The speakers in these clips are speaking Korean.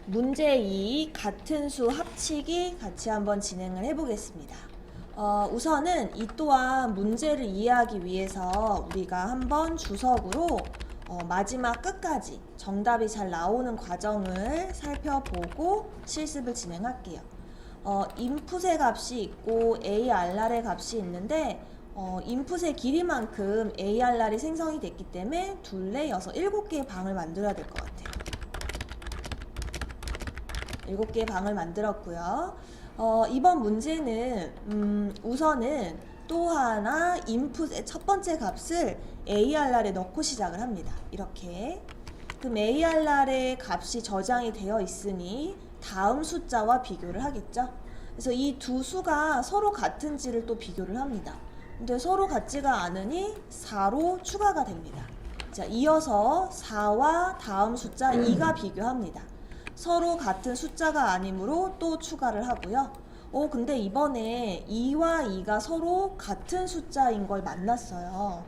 문제 2 같은 수 합치기 같이 한번 진행을 해보겠습니다. 우선은 이 또한 문제를 이해하기 위해서 우리가 한번 주석으로 마지막 끝까지 정답이 잘 나오는 과정을 살펴보고 실습을 진행할게요. 인풋의 값이 있고 ARR의 값이 있는데 인풋의 길이만큼 ARR이 생성이 됐기 때문에 둘, 넷, 여섯, 7개의 방을 만들어야 될 것 같아요. 7개의 방을 만들었고요. 이번 문제는 우선은 또 하나 인풋의 첫 번째 값을 ARR에 넣고 시작을 합니다. 이렇게. 그럼 ARR의 값이 저장이 되어 있으니 다음 숫자와 비교를 하겠죠. 그래서 이 두 수가 서로 같은지를 또 비교를 합니다. 근데 서로 같지가 않으니 4로 추가가 됩니다. 자, 이어서 4와 다음 숫자 2가 비교합니다. 서로 같은 숫자가 아니므로 또 추가를 하고요. 근데 이번에 2와 2가 서로 같은 숫자인 걸 만났어요.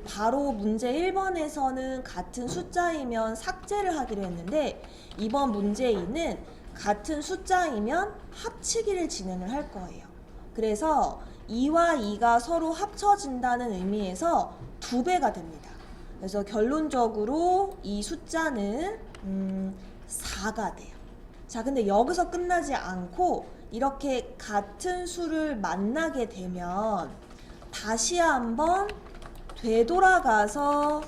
바로 문제 1번에서는 같은 숫자이면 삭제를 하기로 했는데 이번 문제 2는 같은 숫자이면 합치기를 진행을 할 거예요. 그래서 2와 2가 서로 합쳐진다는 의미에서 2배가 됩니다. 그래서 결론적으로 이 숫자는 4가 돼요. 자, 근데 여기서 끝나지 않고 이렇게 같은 수를 만나게 되면 다시 한번 되돌아가서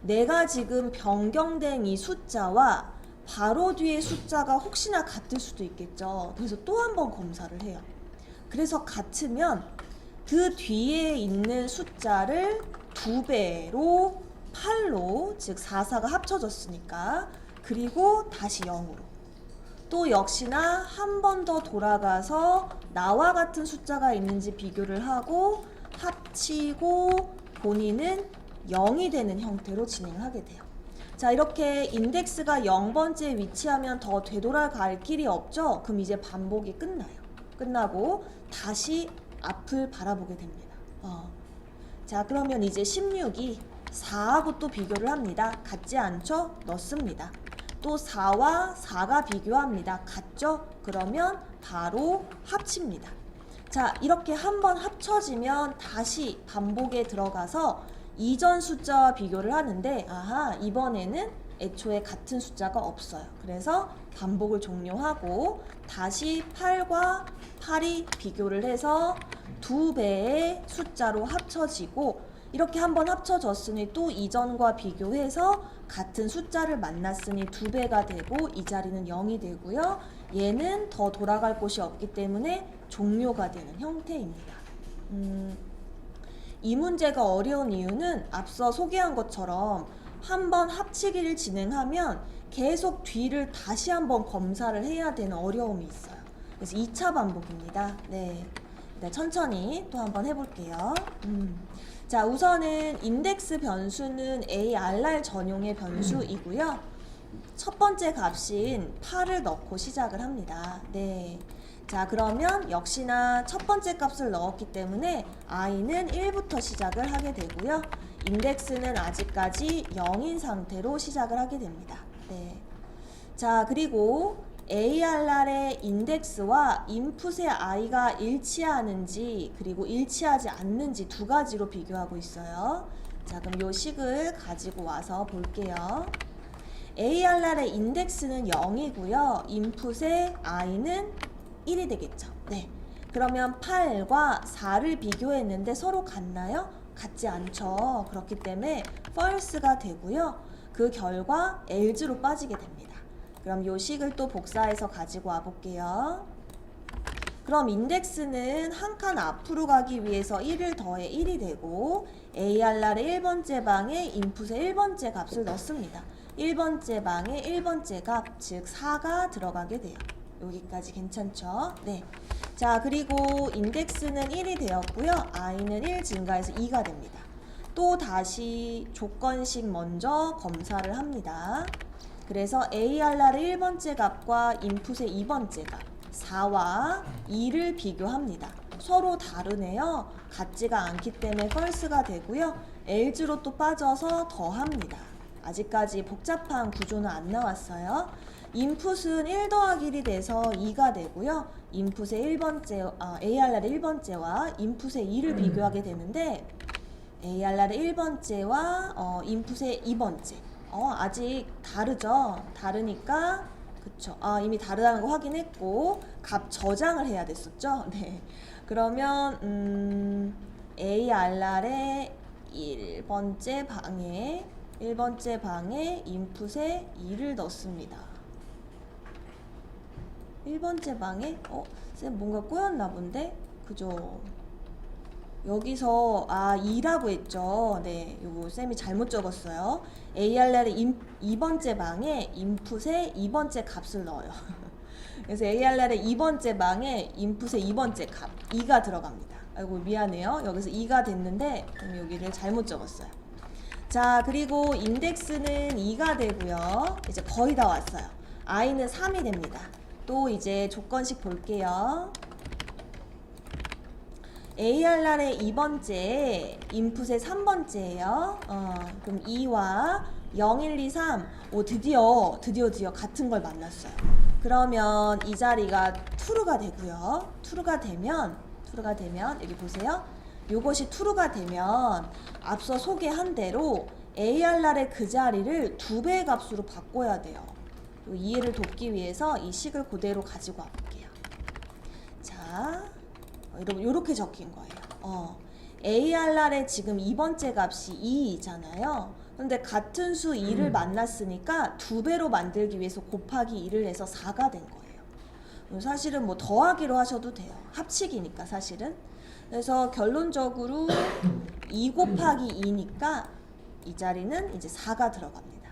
내가 지금 변경된 이 숫자와 바로 뒤의 숫자가 혹시나 같을 수도 있겠죠. 그래서 또 한번 검사를 해요. 그래서 같으면 그 뒤에 있는 숫자를 2배로 8로, 즉 4, 4가 합쳐졌으니까, 그리고 다시 0으로 또 역시나 한 번 더 돌아가서 나와 같은 숫자가 있는지 비교를 하고 합치고 본인은 0이 되는 형태로 진행을 하게 돼요. 자, 이렇게 인덱스가 0번째에 위치하면 더 되돌아갈 길이 없죠? 그럼 이제 반복이 끝나요. 끝나고 다시 앞을 바라보게 됩니다. 자, 그러면 이제 16이 4하고 또 비교를 합니다. 같지 않죠? 넣습니다. 또 4와 4가 비교합니다. 같죠? 그러면 바로 합칩니다. 자, 이렇게 한번 합쳐지면 다시 반복에 들어가서 이전 숫자와 비교를 하는데 이번에는 애초에 같은 숫자가 없어요. 그래서 반복을 종료하고 다시 8과 8이 비교를 해서 2배의 숫자로 합쳐지고 이렇게 한번 합쳐졌으니 또 이전과 비교해서 같은 숫자를 만났으니 2배가 되고 이 자리는 0이 되고요. 얘는 더 돌아갈 곳이 없기 때문에 종료가 되는 형태입니다. 이 문제가 어려운 이유는 앞서 소개한 것처럼 한번 합치기를 진행하면 계속 뒤를 다시 한번 검사를 해야 되는 어려움이 있어요. 그래서 2차 반복입니다. 네, 천천히 또 한번 해볼게요. 자, 우선은 인덱스 변수는 ARR 전용의 변수이고요. 첫 번째 값인 8을 넣고 시작을 합니다. 네. 자, 그러면 역시나 첫 번째 값을 넣었기 때문에 i는 1부터 시작을 하게 되고요. 인덱스는 아직까지 0인 상태로 시작을 하게 됩니다. 네. 자, 그리고 ARR의 인덱스와 인풋의 i가 일치하는지 그리고 일치하지 않는지 두 가지로 비교하고 있어요. 자, 그럼 요 식을 가지고 와서 볼게요. ARR의 인덱스는 0이고요. 인풋의 i는 1이 되겠죠. 네. 그러면 8과 4를 비교했는데 서로 같나요? 같지 않죠. 그렇기 때문에 false가 되고요. 그 결과 else로 빠지게 됩니다. 그럼 요 식을 또 복사해서 가지고 와 볼게요. 그럼 인덱스는 한 칸 앞으로 가기 위해서 1을 더해 1이 되고 ARR의 1번째 방에 인풋의 1번째 값을 넣습니다. 1번째 방에 1번째 값, 즉 4가 들어가게 돼요. 여기까지 괜찮죠? 네. 자, 그리고 인덱스는 1이 되었고요. i는 1 증가해서 2가 됩니다. 또 다시 조건식 먼저 검사를 합니다. 그래서 ARR의 1번째 값과 인풋의 2번째 값 4와 2를 비교합니다. 서로 다르네요. 같지가 않기 때문에 false가 되고요. else로 또 빠져서 더합니다. 아직까지 복잡한 구조는 안 나왔어요. 인풋은 1 더하기 1이 돼서 2가 되고요. 인풋의 1번째, ARR의 1번째와 인풋의 2를 비교하게 되는데 ARR의 1번째와 인풋의 2번째 아직 다르죠? 다르니까 그쵸. 이미 다르다는 거 확인했고 값 저장을 해야 됐었죠? 네. 그러면 ARR의 1번째 방에 인풋에 2를 넣습니다. 1번째 방에 쌤 뭔가 꼬였나 본데? 그죠? 여기서 2라고 했죠. 네, 요거 쌤이 잘못 적었어요. ARR의 2번째 방에 인풋에 2번째 값을 넣어요. 그래서 ARR의 2번째 방에 인풋의 2번째 값 2가 들어갑니다. 아이고 미안해요. 여기서 2가 됐는데 여기를 잘못 적었어요. 자, 그리고 인덱스는 2가 되고요. 이제 거의 다 왔어요. i는 3이 됩니다. 또 이제 조건식 볼게요. ARR의 2번째, 인풋의 3번째예요. 그럼 2와 0, 1, 2, 3. 드디어 같은 걸 만났어요. 그러면 이 자리가 true가 되고요. true가 되면 여기 보세요. 요것이 true가 되면 앞서 소개한 대로 ARR의 그 자리를 2배의 값으로 바꿔야 돼요. 이해를 돕기 위해서 이 식을 그대로 가지고 와볼게요. 자, 이렇게 적힌 거예요. ARR의 지금 2번째 값이 2잖아요. 근데 같은 수 2를 만났으니까 2배로 만들기 위해서 곱하기 2를 해서 4가 된 거예요. 사실은 뭐 더하기로 하셔도 돼요. 합치기니까 사실은. 그래서 결론적으로 2 곱하기 2니까 이 자리는 이제 4가 들어갑니다.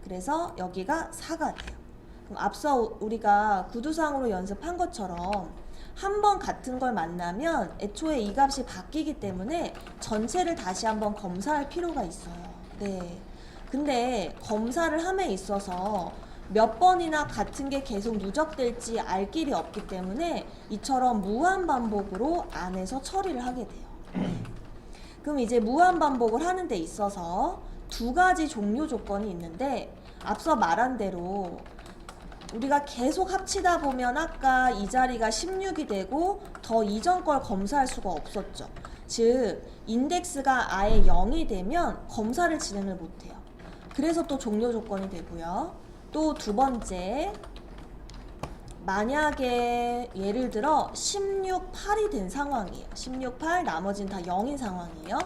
그래서 여기가 4가 돼요. 그럼 앞서 우리가 구두상으로 연습한 것처럼 한 번 같은 걸 만나면 애초에 이 값이 바뀌기 때문에 전체를 다시 한번 검사할 필요가 있어요. 네. 근데 검사를 함에 있어서 몇 번이나 같은 게 계속 누적될지 알 길이 없기 때문에 이처럼 무한 반복으로 안에서 처리를 하게 돼요. 네. 그럼 이제 무한 반복을 하는 데 있어서 2가지 종료 조건이 있는데 앞서 말한 대로 우리가 계속 합치다 보면 아까 이 자리가 16이 되고 더 이전 걸 검사할 수가 없었죠. 즉 인덱스가 아예 0이 되면 검사를 진행을 못해요. 그래서 또 종료 조건이 되고요. 또 두 번째, 만약에 예를 들어 16, 8이 된 상황이에요. 16, 8 나머지는 다 0인 상황이에요.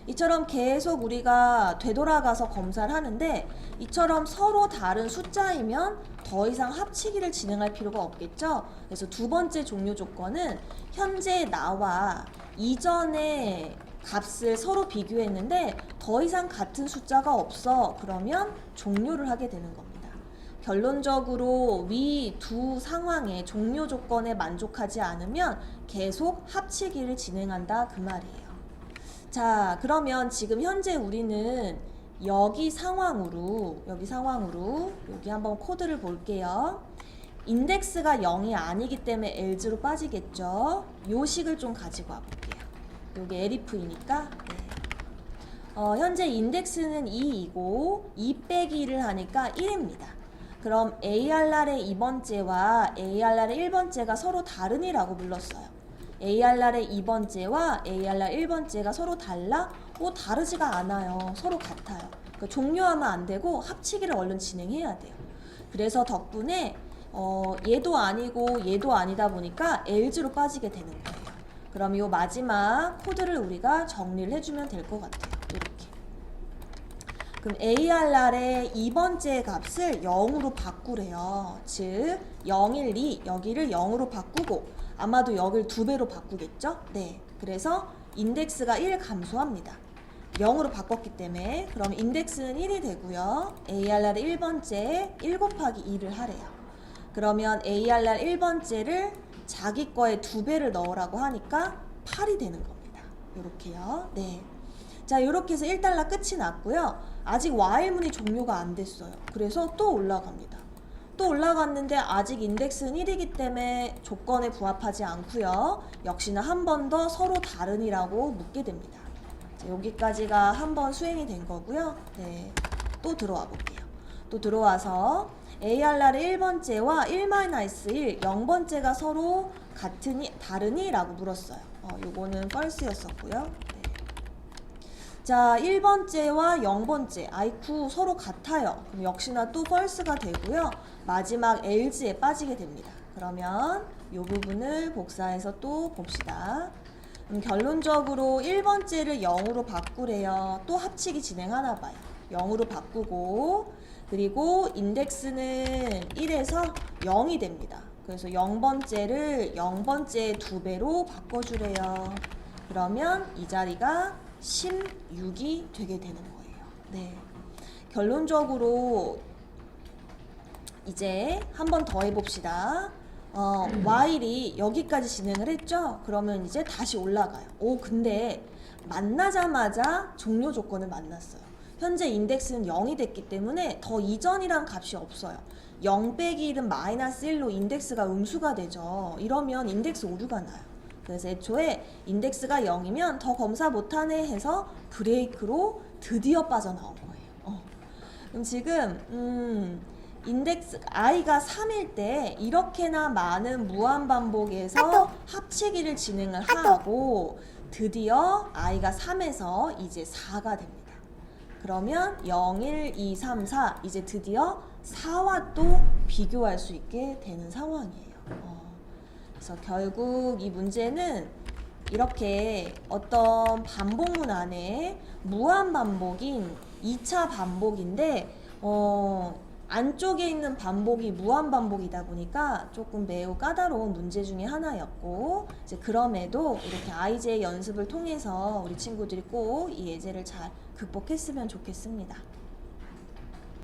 이처럼 계속 우리가 되돌아가서 검사를 하는데 이처럼 서로 다른 숫자이면 더 이상 합치기를 진행할 필요가 없겠죠. 그래서 두 번째 종료 조건은 현재 나와 이전의 값을 서로 비교했는데 더 이상 같은 숫자가 없어. 그러면 종료를 하게 되는 겁니다. 결론적으로 위 두 상황의 종료 조건에 만족하지 않으면 계속 합치기를 진행한다 그 말이에요. 자, 그러면 지금 현재 우리는 여기 상황으로 여기 한번 코드를 볼게요. 인덱스가 0이 아니기 때문에 else로 빠지겠죠. 요 식을 좀 가지고 와볼게요. 여기 elif이니까 현재 인덱스는 2이고 2 빼기 1을 하니까 1입니다. 그럼 ARR의 2번째와 ARR의 1번째가 서로 다르니라고 불렀어요. ARR의 2번째와 ARR 1번째가 서로 달라? 다르지가 않아요. 서로 같아요. 그러니까 종료하면 안 되고 합치기를 얼른 진행해야 돼요. 그래서 덕분에 얘도 아니고 얘도 아니다 보니까 else로 빠지게 되는 거예요. 그럼 이 마지막 코드를 우리가 정리를 해주면 될 것 같아요. 이렇게. 그럼 ARR의 2번째 값을 0으로 바꾸래요. 즉 012 여기를 0으로 바꾸고 아마도 여기를 2배로 바꾸겠죠? 네. 그래서 인덱스가 1 감소합니다. 0으로 바꿨기 때문에 그럼 인덱스는 1이 되고요. ARR의 1번째 1 곱하기 2를 하래요. 그러면 ARR 1번째를 자기 거에 2배를 넣으라고 하니까 8이 되는 겁니다. 요렇게요. 네. 자, 요렇게 해서 1달러 끝이 났고요. 아직 while문이 종료가 안 됐어요. 그래서 또 올라갑니다. 또 올라갔는데 아직 인덱스는 1이기 때문에 조건에 부합하지 않고요. 역시나 한 번 더 서로 다른이라고 묻게 됩니다. 자, 여기까지가 한 번 수행이 된 거고요. 네. 또 들어와 볼게요. 또 들어와서 ARR의 1번째와 1-1, 0번째가 서로 같으니 다르니? 라고 물었어요. 요거는 false였었고요. 네. 자, 1번째와 0번째 아이쿠 서로 같아요. 그럼 역시나 또 false가 되고요. 마지막 else에 빠지게 됩니다. 그러면 이 부분을 복사해서 또 봅시다. 결론적으로 1번째를 0으로 바꾸래요. 또 합치기 진행하나 봐요. 0으로 바꾸고 그리고 인덱스는 1에서 0이 됩니다. 그래서 0번째를 0번째의 2배로 바꿔주래요. 그러면 이 자리가 16이 되게 되는 거예요. 네. 결론적으로 이제 한 번 더 해봅시다. while이 여기까지 진행을 했죠? 그러면 이제 다시 올라가요. 근데 만나자마자 종료 조건을 만났어요. 현재 인덱스는 0이 됐기 때문에 더 이전이란 값이 없어요. 0 빼기 1은 마이너스 1로 인덱스가 음수가 되죠. 이러면 인덱스 오류가 나요. 그래서 애초에 인덱스가 0이면 더 검사 못하네 해서 브레이크로 드디어 빠져나온 거예요. 그럼 지금 인덱스 i가 3일 때 이렇게나 많은 무한반복에서 합치기를 진행을 하고 드디어 i가 3에서 이제 4가 됩니다. 그러면 0, 1, 2, 3, 4 이제 드디어 4와 또 비교할 수 있게 되는 상황이에요. 그래서 결국 이 문제는 이렇게 어떤 반복문 안에 무한반복인 2차 반복인데 안쪽에 있는 반복이 무한반복이다 보니까 조금 매우 까다로운 문제 중에 하나였고 이제 그럼에도 이렇게 IJ 연습을 통해서 우리 친구들이 꼭 이 예제를 잘 극복했으면 좋겠습니다.